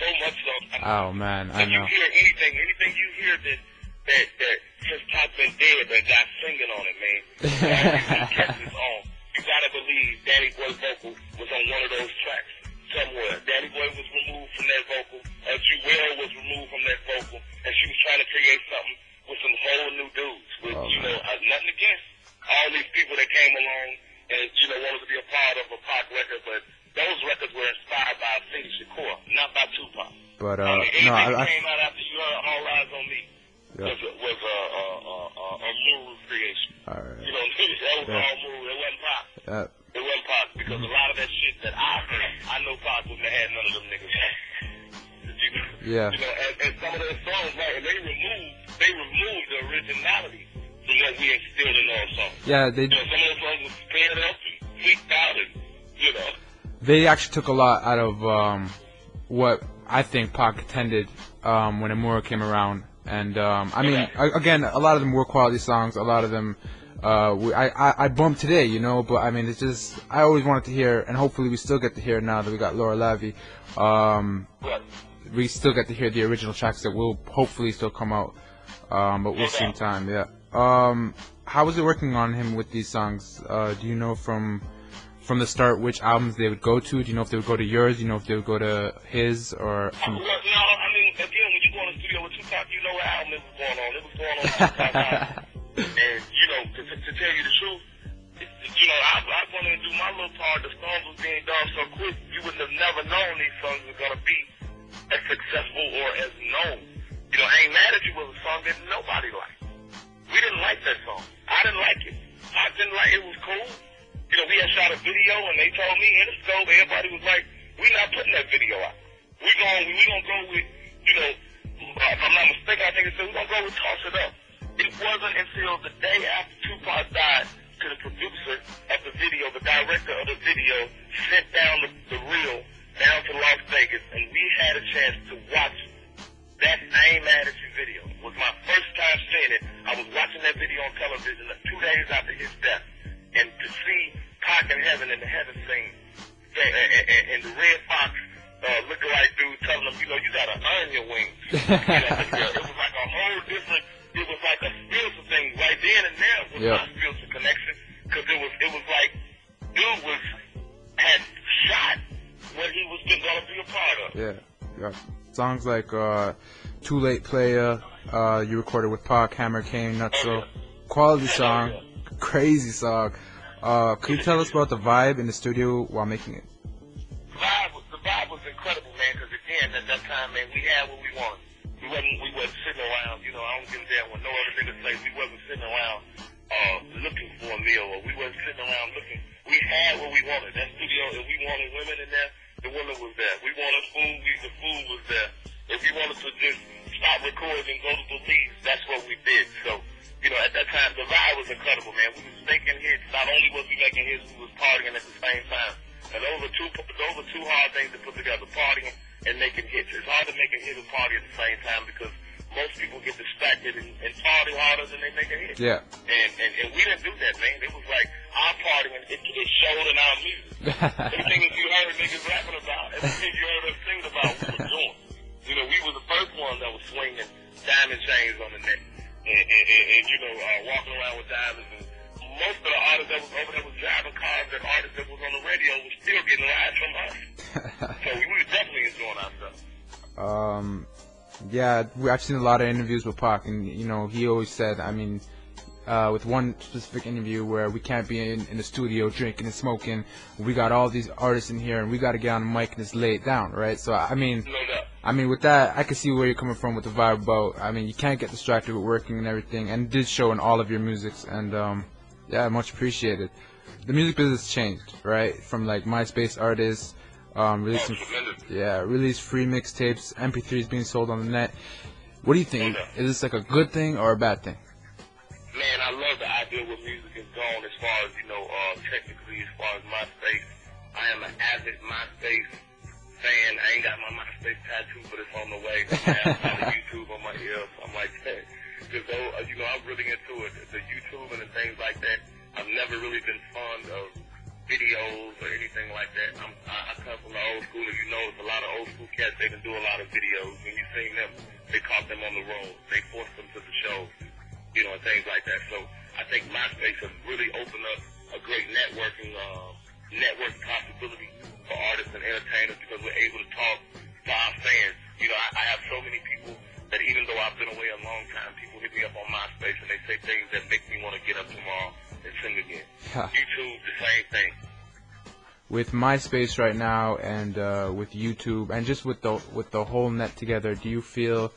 So much so. Oh man, I know. If you hear anything you hear that since Pac been dead, that got singing on it, man. You catch this on. You gotta believe Danny Boy's vocal was on one of those tracks somewhere. Danny Boy was removed from that vocal. Jewel was removed from that vocal, and she was trying to create something with some whole new dudes. With nothing against all these people that came along and wanted to be a part of a Pac record, but those records were inspired by Afeni Shakur, not by Tupac. But anything that came out after you heard All Eyes on Me was a Muru creation. All right. That was all Muru. It wasn't Pac. It wasn't Pac because a lot of that shit that I heard, I know Pac wouldn't have had none of them niggas. Yeah. And some of those songs, right, and they removed the originality from what we instilled in those songs. Yeah, they. Some of those songs were sped up and tweaked out, and They actually took a lot out of what I think Pac intended when Amura came around, and I mean, again, a lot of them were quality songs. A lot of them, I bumped today, but I mean, it's just I always wanted to hear, and hopefully we still get to hear now that we got Laura Lavie. We still get to hear the original tracks that will hopefully still come out, but we'll see in time. Yeah. How was it working on him with these songs? Do you know from the start which albums they would go to? Do you know if they would go to yours? Do you know if they would go to his or? No, I mean, again, when you go in the studio with Tupac, you know what album it was going on. It was going on Tupac album. And to tell you the truth, I wanted to do my little part. The songs was being done so quick, you would have never known these songs were gonna be as successful or as known. I Ain't Mad at You was a song that nobody liked. We didn't like that song. I didn't like it. I didn't like it. It was cool. We had shot a video and they told me in the scope, everybody was like, we're not putting that video out. We're gonna go with, if I'm not mistaken, I think it said we're gonna go with Toss It Up. It wasn't until the day after Tupac died to the producer of the video, the director of the video, sent down the reel down to Las Vegas, and we had a chance to watch that I Ain't Mad at You video. It was my first time seeing it. I was watching that video on television 2 days after his death, and to see Pac in heaven in the heaven scene, and the Red Fox lookalike dude telling him, you gotta earn your wings. It was like a whole different. It was like a spiritual thing right then and there was my spiritual connection, because it was like dude had shot what he was gonna be a part of. Yeah. Songs like Too Late Playa, you recorded with Pac, Hammer Came, Nutso. Quality song, crazy song. Could you tell us about the vibe in the studio while making it? The vibe was incredible, man, because again, at that time, man, we had what we wanted. We wasn't sitting around, I don't give a damn what no other nigga say. We wasn't sitting around looking for a meal, or we wasn't sitting around looking. We had what we wanted. That studio, if we wanted women in there, the women was there. We wanted food, the food was there. If we wanted to just stop recording and go to the leads, that's what we did. So, at that time, the vibe was incredible, man. We was making hits. Not only was we making hits, we was partying at the same time. And those are two hard things to put together, partying and making hits. It's hard to make a hit and party at the same time because most people get distracted and party harder than they make a hit. Yeah. And we didn't do that, man. It was like our partying, it showed in our music. Everything that you heard niggas rapping about, everything you heard us singing about, we were doing. We were the first ones that was swinging diamond chains on the neck and walking around with diamonds. And most of the artists that was over there was driving cars, and artists that was on the radio was still getting rides from us. So we were definitely enjoying ourselves. Yeah, I've seen a lot of interviews with Pac, and he always said, with one specific interview where we can't be in the studio drinking and smoking, we got all these artists in here, and we got to get on the mic and just lay it down, right? So No doubt. With that, I can see where you're coming from with the vibe about. You can't get distracted with working and everything, and it did show in all of your musics, and yeah, much appreciated. The music business changed, right? From like MySpace artists. Release free mixtapes, MP3s being sold on the net. What do you think? Is this like a good thing or a bad thing? Man, I love the idea where music is gone as far as, technically as far as MySpace. I am an avid MySpace fan. I ain't got my MySpace tattoo, but it's on the way. I have YouTube on my ear, something like that. Because, I'm really into it. The YouTube and the things like that. I've never really been fond of videos or anything like that. I come from the old school, there's a lot of old school cats, they can do a lot of videos. When you seen them, they caught them on the road. They forced them to the shows, you know, and things like that. So I think MySpace has really opened up a great networking possibility for artists and entertainers because we're able to talk to our fans. You know, I have so many people that even though I've been away a long time, people hit me up on MySpace and they say things that make me want to get up tomorrow and sing again. YouTube, the same thing. With MySpace right now and with YouTube and just with the whole net together, do you feel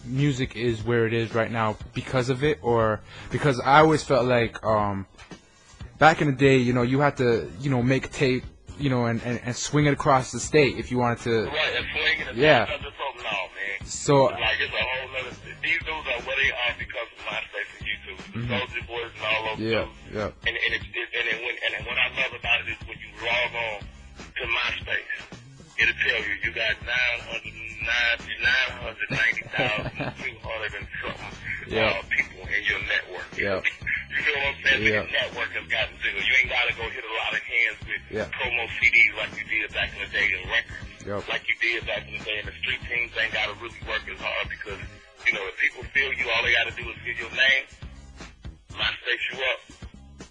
music is where it is right now because of it, or because I always felt like back in the day, you know, you had to, you know, make a tape, you know, and swing it across the state if you wanted to. Right, and swing it. Yeah. So like it's a whole other. These dudes are where they are because of MySpace and YouTube. The Soulja Boys and all those dudes. Yeah. And what I love about it is when you log on to MySpace, it'll tell you you got 990,200 and something people in your network. Yeah. You know what I'm saying? Your network has gotten bigger. You ain't got to go hit a lot of hands with promo CDs like you did back in the day in records. Like you did back in the day. And the street teams ain't got to really work as hard because, you know, if people feel you, all they got to do is get your name, MySpace you up,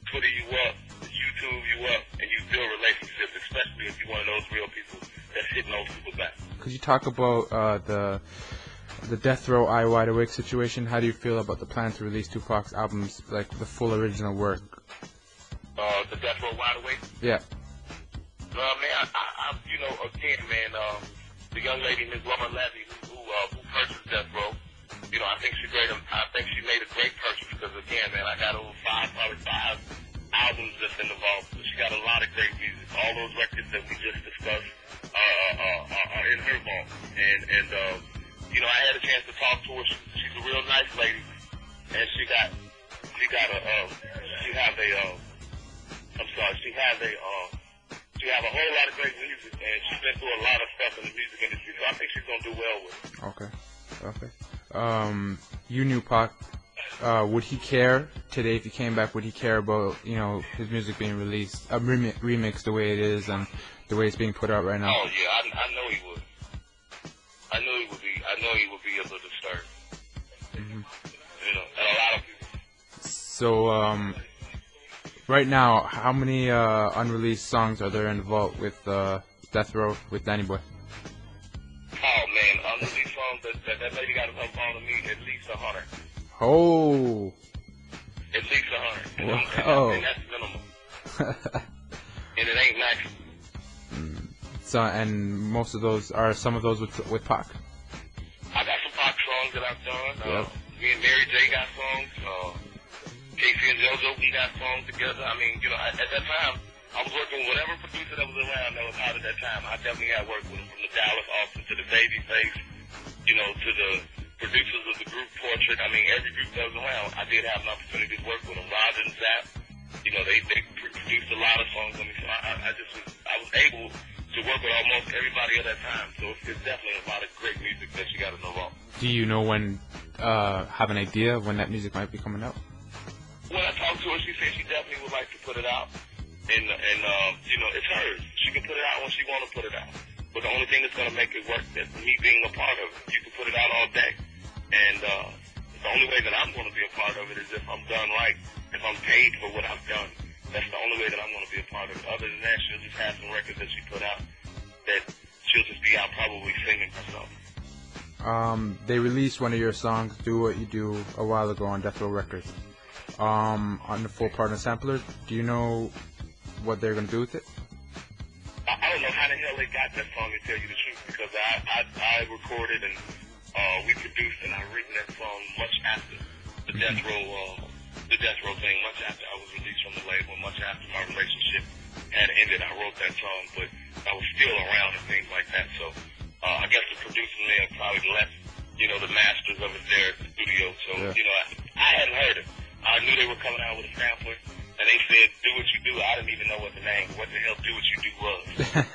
Twitter you up, YouTube you up, and you build relationships, especially if you're one of those real people that's hitting those people back. Could you talk about the DeathRow I Wide Awake situation? How do you feel about the plan to release Tupac's albums, like the full original work? The DeathRow Wide Awake? Yeah. Man, I you know, again, man, the young lady, Ms. Laura Levy, who purchased DeathRow, you know, I think she made a great purchase because, again, man, I got probably five albums that's in the vault. She got a lot of great music. All those records that we just discussed are in her vault. And you know, I had a chance to talk to her. She's a real nice lady, and she has a whole lot of great music, and she's been through a lot of stuff in the music industry, so I think she's gonna do well with it. Okay. You knew Pac. Would he care today if he came back? Would he care about, you know, his music being released, remixed the way it is and the way it's being put out right now? Oh yeah, I know he would. I know he would be a little disturbed. You know, and a lot of people. So, right now, how many unreleased songs are there in the vault with DeathRow with Danny Boy? Oh man, unreleased songs that lady got up on me at least 100. Oh. At least 100. Wow. And that's minimum. And it ain't maximum. So, and most of those are some of those with Pac. I got some Pac songs that I've done. Me and Mary J got songs. Casey and JoJo, we got songs together. I mean, you know, at that time, I was working with whatever producer that was around that was hot at that time. I definitely had worked with them, from the Dallas Austin to the Babyface, you know, to the producers of the group Portrait. I mean, every group that was around, I did have an opportunity to work with them. Roger and Zap, you know, they produced a lot of songs on me, so I was able to work with almost everybody at that time. So it's definitely a lot of great music that you got to know about. Do you know when, have an idea of when that music might be coming out? When I talked to her, she said she definitely would like to put it out. And you know, it's hers. She can put it out when she want to put it out. But the only thing that's going to make it work is me being a part of it. You can put it out all day. And the only way that I'm going to be a part of it is if I'm done right, if I'm paid for what I've done. That's the only way that I'm going to be a part of it. Other than that, she'll just have some records that she put out that she'll just be out probably singing herself. They released one of your songs, Do What You Do, a while ago on DeathRow Records. On the full partner sampler, do you know what they're going to do with it? I don't know how the hell they got that song, to tell you the truth, because I recorded and we produced and I written that song much after the DeathRow thing, much after I was released from the label, much after my relationship had ended. I wrote that song, but I was still around and things like that. So I guess the producers may have probably left, you know, the masters of it there at the studio. So, you know,